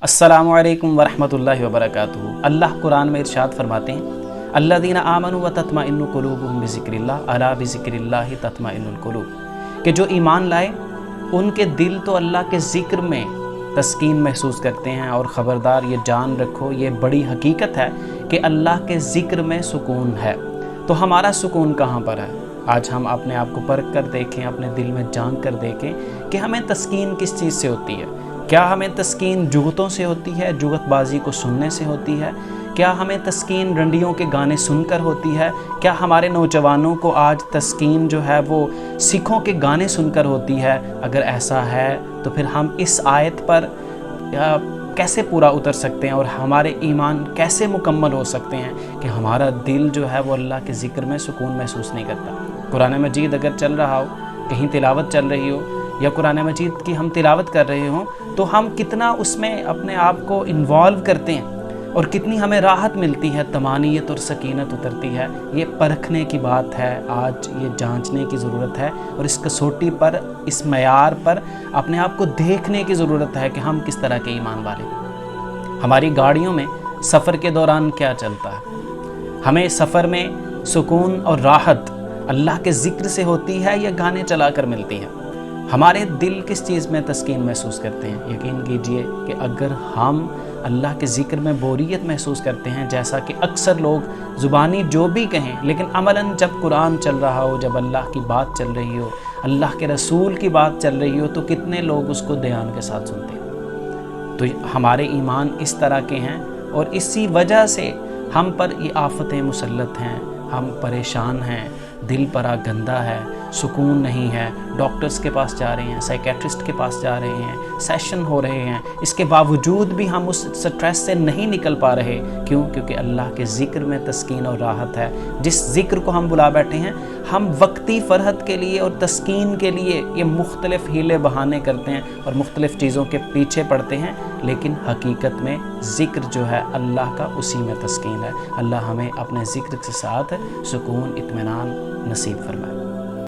अस्सलामु अलैकुम वरहमतुल्लाहि वबरकातुहू। अल्लाह कुरान में इरशाद फरमाते हैं, अल्लज़ीना आमनू व तत्मइन्नु कुलूबुहुम बिज़िक्रिल्लाह अला बिज़िक्रिल्लाहि तत्मइन्नुल कुलूब, कि जो ईमान लाए उनके दिल तो अल्लाह के ज़िक्र में तस्कीन महसूस करते हैं। और ख़बरदार ये जान रखो, ये बड़ी हकीकत है कि अल्लाह के ज़िक्र में सुकून है। तो हमारा सुकून कहाँ पर है? आज हम अपने आप को परख कर देखें, अपने दिल में झांक कर देखें कि हमें तस्कीन किस चीज़ से होती है। क्या हमें तस्कीन जुगतों से होती है, जुगतबाजी को सुनने से होती है? क्या हमें तस्कीन रंडियों के गाने सुनकर होती है? क्या हमारे नौजवानों को आज तस्कीन जो है वो सिखों के गाने सुनकर होती है? अगर ऐसा है तो फिर हम इस आयत पर कैसे पूरा उतर सकते हैं और हमारे ईमान कैसे मुकम्मल हो सकते हैं कि हमारा दिल जो है वो अल्लाह के ज़िक्र में सुकून महसूस नहीं करता। कुरान मजीद अगर चल रहा हो, कहीं तिलावत चल रही हो या कुरान मजीद की हम तिलावत कर रहे हों, तो हम कितना उसमें अपने आप को इन्वॉल्व करते हैं और कितनी हमें राहत मिलती है, तमानियत और सकीनत उतरती है। ये परखने की बात है, आज ये जांचने की ज़रूरत है और इस कसौटी पर, इस मयार पर अपने आप को देखने की ज़रूरत है कि हम किस तरह के ईमान वाले हैं। हमारी गाड़ियों में सफ़र के दौरान क्या चलता है? हमें सफ़र में सुकून और राहत अल्लाह के ज़िक्र से होती है या गाने चला कर मिलती है? हमारे दिल किस चीज़ में तस्कीन महसूस करते हैं? यकीन कीजिए कि अगर हम अल्लाह के ज़िक्र में बोरियत महसूस करते हैं, जैसा कि अक्सर लोग ज़ुबानी जो भी कहें, लेकिन अमलन जब कुरान चल रहा हो, जब अल्लाह की बात चल रही हो, अल्लाह के रसूल की बात चल रही हो, तो कितने लोग उसको ध्यान के साथ सुनते हैं। तो हमारे ईमान इस तरह के हैं और इसी वजह से हम पर ये आफतें मुसल्लत हैं, हम परेशान हैं, दिल परा गंदा है, सुकून नहीं है। डॉक्टर्स के पास जा रहे हैं, साइकेट्रिस्ट के पास जा रहे हैं, सेशन हो रहे हैं, इसके बावजूद भी हम उस स्ट्रेस से नहीं निकल पा रहे। क्यों? क्योंकि अल्लाह के ज़िक्र में तस्कीन और राहत है। जिस ज़िक्र को हम बुला बैठे हैं, हम वक्ती फ़रहत के लिए और तस्कीन के लिए ये मुख्तलिफ़ हीले बहाने करते हैं और मुख्तलिफ़ चीज़ों के पीछे पड़ते हैं, लेकिन हकीकत में ज़िक्र जो है अल्लाह का, उसी में तस्कीन है। अल्लाह हमें अपने ज़िक्र के साथ सुकून, इत्मीनान नसीब फरमाए।